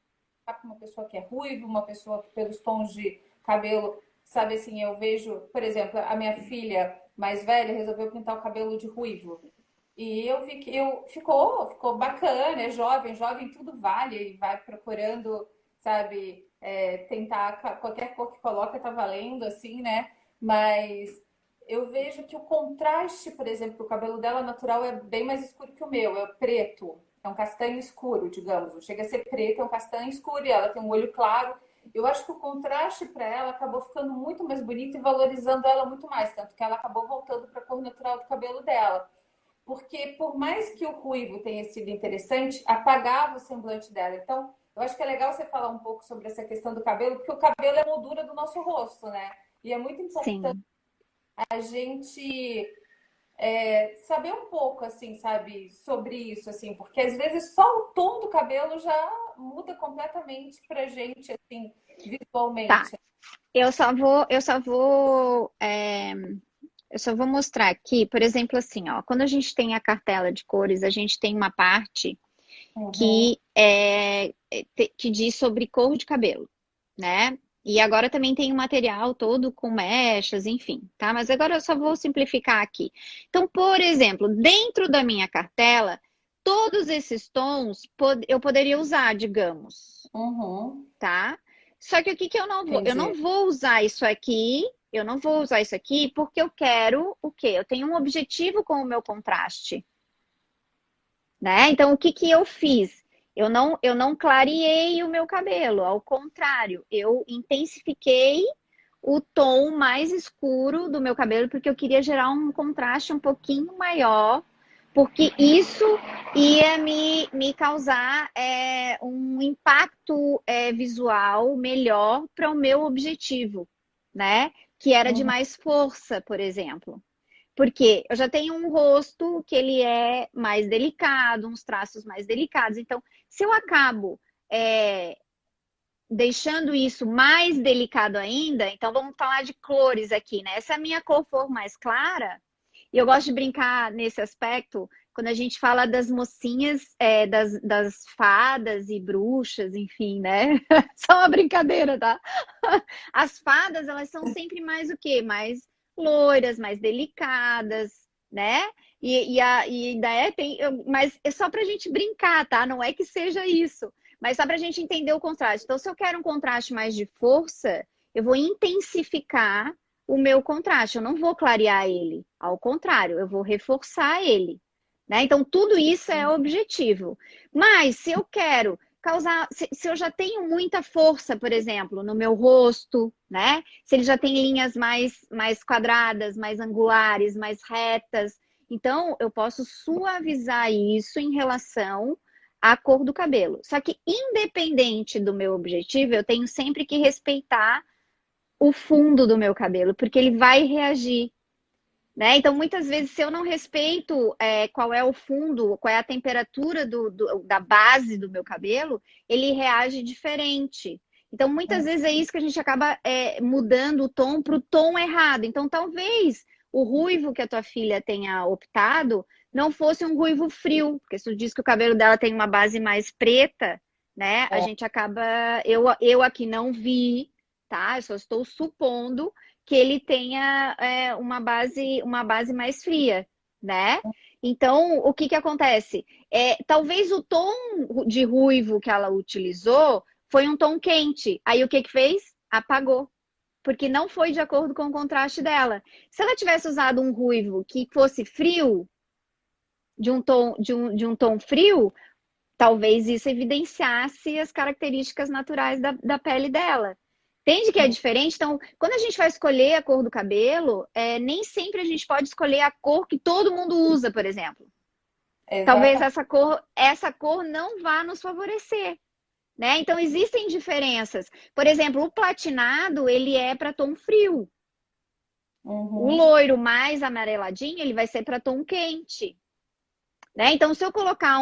Speaker 1: uma pessoa que é ruiva, uma pessoa que pelos tons de cabelo, sabe assim, eu vejo, por exemplo, a minha filha mais velha resolveu pintar o cabelo de ruivo. E ficou bacana, é jovem, jovem tudo vale, e vai procurando, sabe, tentar qualquer cor que coloca tá valendo, assim, né? Mas eu vejo que o contraste, por exemplo, o cabelo dela natural é bem mais escuro que o meu, é preto, é um castanho escuro, digamos, não chega a ser preto, é um castanho escuro e ela tem um olho claro. Eu acho que o contraste para ela acabou ficando muito mais bonito e valorizando ela muito mais, tanto que ela acabou voltando para a cor natural do cabelo dela. Porque por mais que o ruivo tenha sido interessante, apagava o semblante dela. Então, eu acho que é legal você falar um pouco sobre essa questão do cabelo, porque o cabelo é a moldura do nosso rosto, né? E é muito importante
Speaker 2: Sim,
Speaker 1: a gente saber um pouco, assim, sabe, sobre isso, assim, porque às vezes só o tom do cabelo já muda completamente pra gente, assim,
Speaker 2: tá.
Speaker 1: visualmente.
Speaker 2: Eu só vou mostrar aqui, por exemplo, assim, ó, quando a gente tem a cartela de cores, a gente tem uma parte
Speaker 1: Uhum,
Speaker 2: que diz sobre cor de cabelo, né? E agora também tem um material todo com mechas, enfim, tá? Mas agora eu só vou simplificar aqui. Então, por exemplo, dentro da minha cartela, todos esses tons eu poderia usar, digamos,
Speaker 1: uhum,
Speaker 2: tá? Só que o que que eu não vou? Eu não
Speaker 1: entendi.
Speaker 2: vou usar isso aqui, eu não vou usar isso aqui porque eu quero o quê? Eu tenho um objetivo com o meu contraste, né? Então, o que que eu fiz? Eu não clareei o meu cabelo, ao contrário, eu intensifiquei o tom mais escuro do meu cabelo porque eu queria gerar um contraste um pouquinho maior, porque isso ia me causar um impacto visual melhor para o meu objetivo, né? Que era de
Speaker 1: Uhum,
Speaker 2: mais força, por exemplo. Porque eu já tenho um rosto que ele é mais delicado, uns traços mais delicados. Então, se eu acabo é, deixando isso mais delicado ainda, então vamos falar de cores aqui, né? Se a minha cor for mais clara, e eu gosto de brincar nesse aspecto, quando a gente fala das mocinhas, das fadas e bruxas, enfim, né? Só uma brincadeira, tá? As fadas, elas são sempre mais o quê? Mais loiras, mais delicadas, né? E ainda mas é só pra gente brincar, tá? Não é que seja isso, mas só pra gente entender o contraste. Então, se eu quero um contraste mais de força, eu vou intensificar o meu contraste, eu não vou clarear ele. Ao contrário, eu vou reforçar ele, né? Então, tudo isso é objetivo. Mas, se eu quero causar, se eu já tenho muita força, por exemplo, no meu rosto, né? Se ele já tem linhas mais quadradas, mais angulares, mais retas, então eu posso suavizar isso em relação à cor do cabelo. Só que, independente do meu objetivo, eu tenho sempre que respeitar o fundo do meu cabelo, porque ele vai reagir, né? Então, muitas vezes, se eu não respeito qual é o fundo, qual é a temperatura da base do meu cabelo, ele reage diferente. Então, muitas vezes é isso que a gente acaba mudando o tom para o tom errado. Então, talvez o ruivo que a tua filha tenha optado não fosse um ruivo frio, porque se tu diz que o cabelo dela tem uma base mais preta, né? A gente acaba. Eu aqui não vi, tá? Eu só estou supondo que ele tenha uma base mais fria, né? Então, o que que acontece? Talvez o tom de ruivo que ela utilizou foi um tom quente. Aí o que que fez? Apagou. Porque não foi de acordo com o contraste dela. Se ela tivesse usado um ruivo que fosse frio, de um tom frio, talvez isso evidenciasse as características naturais da pele dela. Entende que é diferente? Então, quando a gente vai escolher a cor do cabelo, nem sempre a gente pode escolher a cor que todo mundo usa, por exemplo. Talvez essa cor não vá nos favorecer, né? Então, existem diferenças. Por exemplo, o platinado, ele é para tom frio. O loiro mais amareladinho, ele vai ser para tom quente. Né? Então, se eu colocar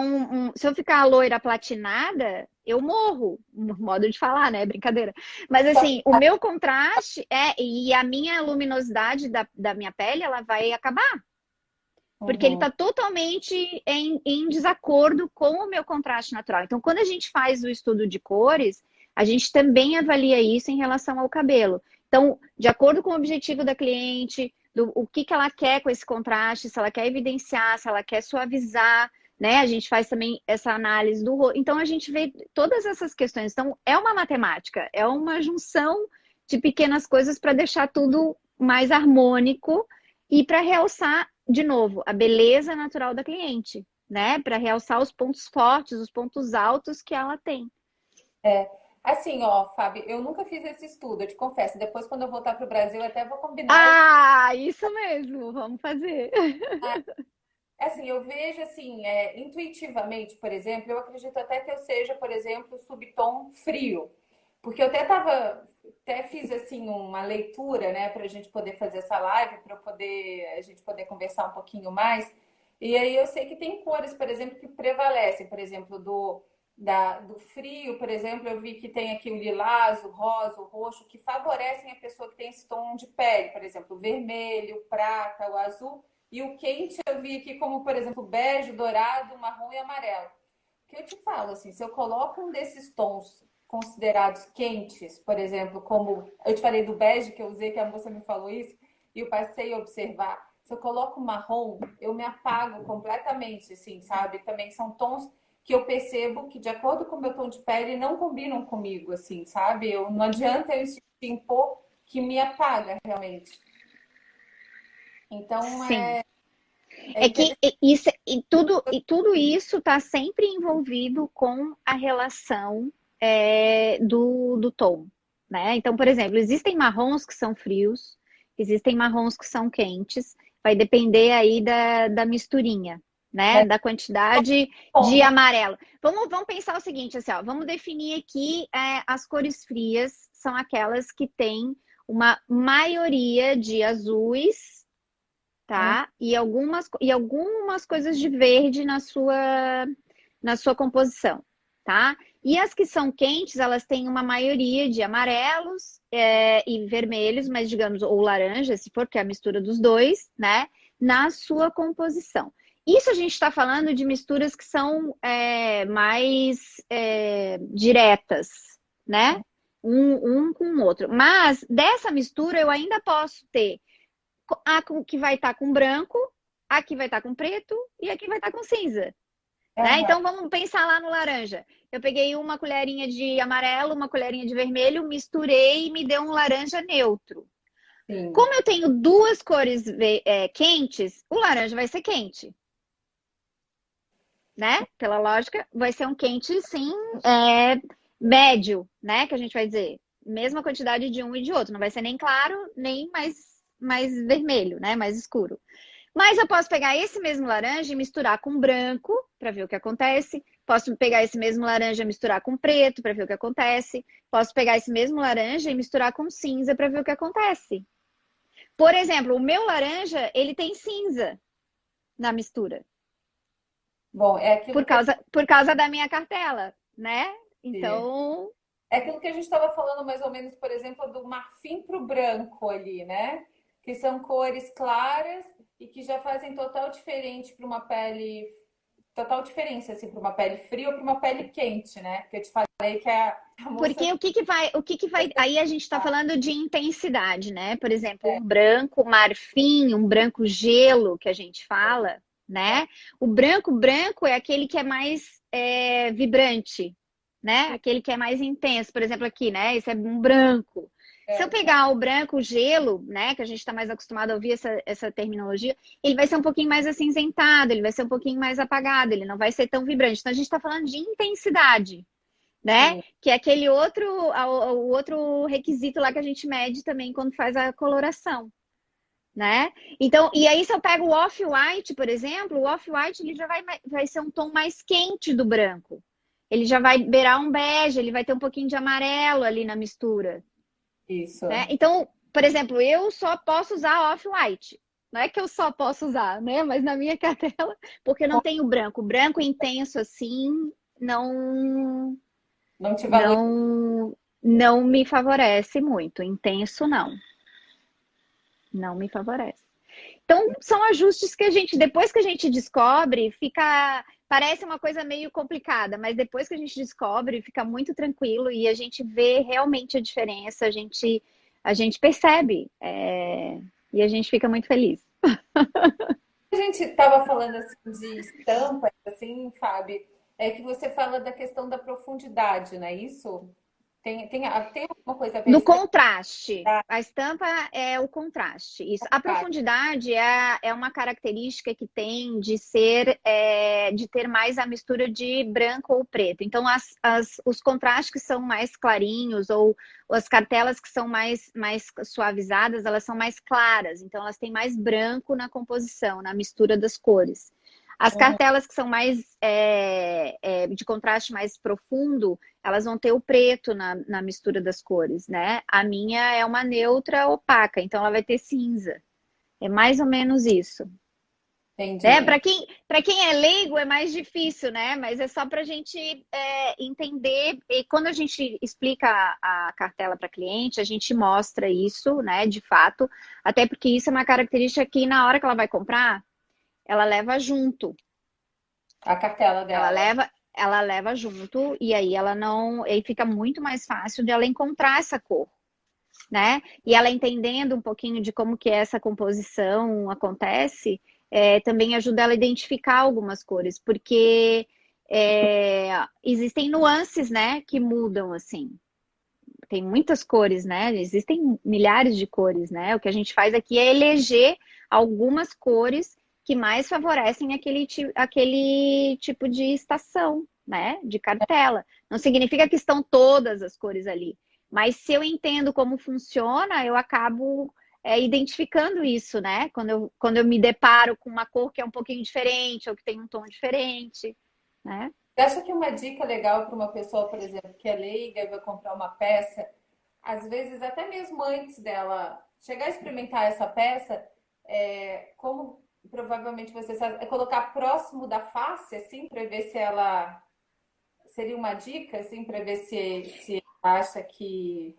Speaker 2: se eu ficar loira platinada, eu morro. Modo de falar, né? Brincadeira. Mas assim, o meu contraste e a minha luminosidade da minha pele, ela vai acabar. Porque ele está totalmente em desacordo com o meu contraste natural. Então, quando a gente faz o estudo de cores, a gente também avalia isso em relação ao cabelo. Então, de acordo com o objetivo da cliente, o que ela quer com esse contraste, se ela quer evidenciar, se ela quer suavizar, né? A gente faz também essa análise do rosto. Então, a gente vê todas essas questões. Então, é uma matemática, é uma junção de pequenas coisas para deixar tudo mais harmônico e para realçar, de novo, a beleza natural da cliente, né? Para realçar os pontos fortes, os pontos altos que ela tem.
Speaker 1: Assim, ó, Fábio, eu nunca fiz esse estudo, eu te confesso. Depois, quando eu voltar para o Brasil, eu até vou combinar.
Speaker 2: Ah, isso mesmo, vamos fazer.
Speaker 1: Assim, eu vejo assim, intuitivamente, por exemplo, eu acredito até que eu seja, por exemplo, subtom frio. Porque eu até fiz assim uma leitura, né, para a gente poder fazer essa live, para a gente poder conversar um pouquinho mais. E aí eu sei que tem cores, por exemplo, que prevalecem, por exemplo, do frio, por exemplo, eu vi que tem aqui o lilás, o rosa, o roxo, que favorecem a pessoa que tem esse tom de pele, por exemplo, o vermelho, o prata, o azul. E o quente eu vi aqui como, por exemplo, bege, dourado, marrom e amarelo. O que eu te falo, assim, se eu coloco um desses tons considerados quentes, por exemplo, como eu te falei do bege que eu usei, que a moça me falou isso, e eu passei a observar. Se eu coloco marrom, eu me apago completamente, assim, sabe? Também são tons que eu percebo que, de acordo com o meu tom de pele, não combinam comigo, assim, sabe? Não adianta eu impor que me apaga, realmente. Então,
Speaker 2: Sim. É que isso, tudo isso está sempre envolvido com a relação do tom, né? Então, por exemplo, existem marrons que são frios, existem marrons que são quentes, vai depender aí da misturinha, né? Da quantidade de amarelo. Vamos pensar o seguinte, assim, ó, vamos definir aqui as cores frias são aquelas que têm uma maioria de azuis, tá? E algumas coisas de verde na sua composição, tá? E as que são quentes, elas têm uma maioria de amarelos e vermelhos, mas digamos, ou laranja, se for, que é a mistura dos dois, né? Na sua composição. Isso a gente está falando de misturas que são mais diretas, né? Um com o outro. Mas dessa mistura eu ainda posso ter a que vai estar com branco, a que vai estar com preto e a que vai estar com cinza. Né? Então vamos pensar lá no laranja. Eu peguei uma colherinha de amarelo, uma colherinha de vermelho, misturei e me deu um laranja neutro.
Speaker 1: Sim.
Speaker 2: Como eu tenho duas cores quentes, o laranja vai ser quente, né? Pela lógica, vai ser um quente, sim, médio, né? Que a gente vai dizer. Mesma quantidade de um e de outro. Não vai ser nem claro, nem mais vermelho, né? Mais escuro. Mas eu posso pegar esse mesmo laranja e misturar com branco para ver o que acontece. Posso pegar esse mesmo laranja e misturar com preto para ver o que acontece. Posso pegar esse mesmo laranja e misturar com cinza para ver o que acontece. Por exemplo, o meu laranja, ele tem cinza na mistura,
Speaker 1: Bom, é aquilo que
Speaker 2: por causa da minha cartela, né?
Speaker 1: é
Speaker 2: Então,
Speaker 1: aquilo que a gente estava falando mais ou menos, por exemplo, do marfim para o branco ali, né? Que são cores claras e que já fazem total diferente para uma pele, total diferença assim para uma pele fria ou para uma pele quente, né? Porque eu te falei que a moça
Speaker 2: porque o que que vai, aí a gente está falando de intensidade, né? Por exemplo, um branco marfim, um branco gelo que a gente fala, né? O branco branco é aquele que é mais vibrante, né? Aquele que é mais intenso. Por exemplo, aqui, né? Esse é um branco. Se eu pegar o branco gelo, né, que a gente está mais acostumado a ouvir essa terminologia, ele vai ser um pouquinho mais acinzentado, ele vai ser um pouquinho mais apagado, ele não vai ser tão vibrante. Então a gente está falando de intensidade, né?
Speaker 1: sim,
Speaker 2: Que é aquele o outro requisito lá que a gente mede também quando faz a coloração, né? Então, e aí se eu pego o off-white, por exemplo, o off-white ele já vai ser um tom mais quente do branco. Ele já vai beirar um bege, ele vai ter um pouquinho de amarelo ali na mistura, né?
Speaker 1: isso.
Speaker 2: Então, por exemplo, eu só posso usar off-white. Não é que eu só posso usar, né? Mas na minha cartela, porque não tem o branco. O branco intenso assim, não
Speaker 1: Não te valorizo.
Speaker 2: não não me favorece muito. Intenso não me favorece. Então são ajustes que a gente, depois que a gente descobre, fica, parece uma coisa meio complicada, mas depois que a gente descobre, fica muito tranquilo e a gente vê realmente a diferença, a gente percebe, e a gente fica muito feliz.
Speaker 1: A gente estava falando assim de estampas, assim, Fábio, é que você fala da questão da profundidade, não é isso? Tem alguma coisa a ver
Speaker 2: No
Speaker 1: esse
Speaker 2: contraste. A estampa é o contraste. Isso. A
Speaker 1: detalhe?
Speaker 2: profundidade é uma característica que tem de ter mais a mistura de branco ou preto. Então, os contrastes que são mais clarinhos ou as cartelas que são mais suavizadas, elas são mais claras. Então, elas têm mais branco na composição, na mistura das cores. As
Speaker 1: Uhum,
Speaker 2: cartelas que são mais de contraste mais profundo, elas vão ter o preto na mistura das cores, né? A minha é uma neutra opaca, então ela vai ter cinza. É mais ou menos isso. Né?
Speaker 1: entendi.
Speaker 2: Para quem é leigo é mais difícil, né? Mas é só para a gente entender. E quando a gente explica a cartela para cliente, a gente mostra isso, né? De fato, até porque isso é uma característica que na hora que ela vai comprar, ela leva junto.
Speaker 1: A cartela
Speaker 2: Ela
Speaker 1: dela.
Speaker 2: leva, ela leva junto e aí ela não, aí fica muito mais fácil de ela encontrar essa cor, né? E ela entendendo um pouquinho de como que essa composição acontece, também ajuda ela a identificar algumas cores, porque existem nuances, né, que mudam assim. Tem muitas cores, né? Existem milhares de cores, né? O que a gente faz aqui é eleger algumas cores que mais favorecem aquele tipo de estação, né? De cartela. Não significa que estão todas as cores ali, mas se eu entendo como funciona, eu acabo identificando isso, né? Quando eu me deparo com uma cor que é um pouquinho diferente ou que tem um tom diferente, né?
Speaker 1: Você acha que uma dica legal para uma pessoa, por exemplo, que é leiga e vai comprar uma peça, às vezes até mesmo antes dela chegar a experimentar essa peça, como provavelmente você sabe, é colocar próximo da face, assim, para ver se ela seria uma dica, assim, para ver se acha que.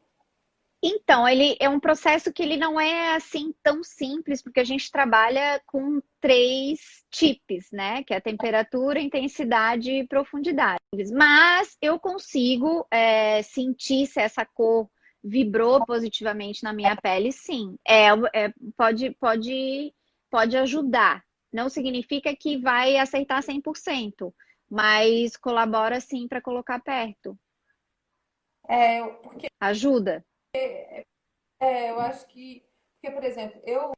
Speaker 2: Então, ele é um processo que ele não é assim tão simples, porque a gente trabalha com três tipos, né? Que é a temperatura, intensidade e profundidade. Mas eu consigo sentir se essa cor vibrou positivamente na minha pele, sim. Pode ajudar. Não significa que vai acertar 100%, mas colabora sim para colocar perto.
Speaker 1: Porque
Speaker 2: Ajuda.
Speaker 1: eu acho que. Porque, por exemplo, eu,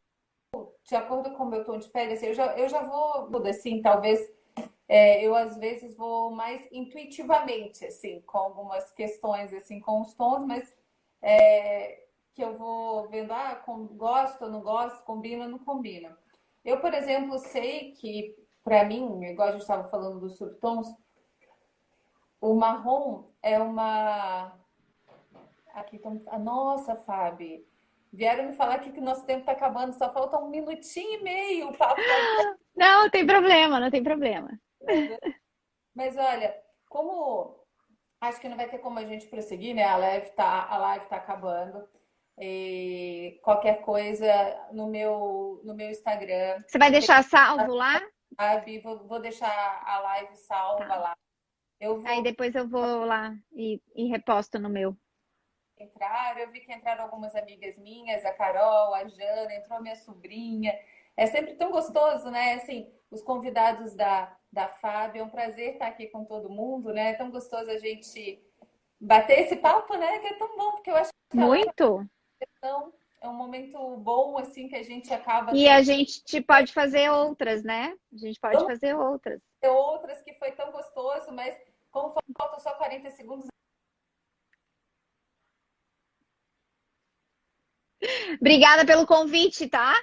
Speaker 1: de acordo com o meu tom de pele, assim, eu já vou, assim, talvez eu às vezes vou mais intuitivamente, assim, com algumas questões, assim, com os tons, mas que eu vou vendo, gosto ou não gosto, combina ou não combina. Eu, por exemplo, sei que, para mim, igual a gente estava falando dos subtons, o marrom é uma. Aqui estão. Nossa, Fábio. Vieram me falar aqui que o nosso tempo está acabando, só falta um minutinho e meio. O papo tá
Speaker 2: Não, tem problema, não tem problema.
Speaker 1: voando. Mas olha, como acho que não vai ter como a gente prosseguir, né? A live tá acabando. E qualquer coisa no meu Instagram,
Speaker 2: Você vai deixar salvo lá?
Speaker 1: sabe? Vou deixar a live salva
Speaker 2: Tá.
Speaker 1: lá. Eu
Speaker 2: Aí
Speaker 1: vou
Speaker 2: depois eu vou lá e reposto no meu.
Speaker 1: entrar. Eu vi que entraram algumas amigas minhas, a Carol, a Jana, entrou minha sobrinha. É sempre tão gostoso, né? Assim, os convidados da Fábio, é um prazer estar aqui com todo mundo, né? É tão gostoso a gente bater esse papo, né? Que é tão bom, porque eu acho que a live
Speaker 2: Muito.
Speaker 1: é um momento bom, assim, que a gente acaba
Speaker 2: E
Speaker 1: tendo.
Speaker 2: a gente pode fazer outras, né? A gente pode
Speaker 1: Vamos
Speaker 2: fazer outras.
Speaker 1: ter outras que foi tão gostoso, mas como faltam só 40 segundos.
Speaker 2: Obrigada pelo convite, tá?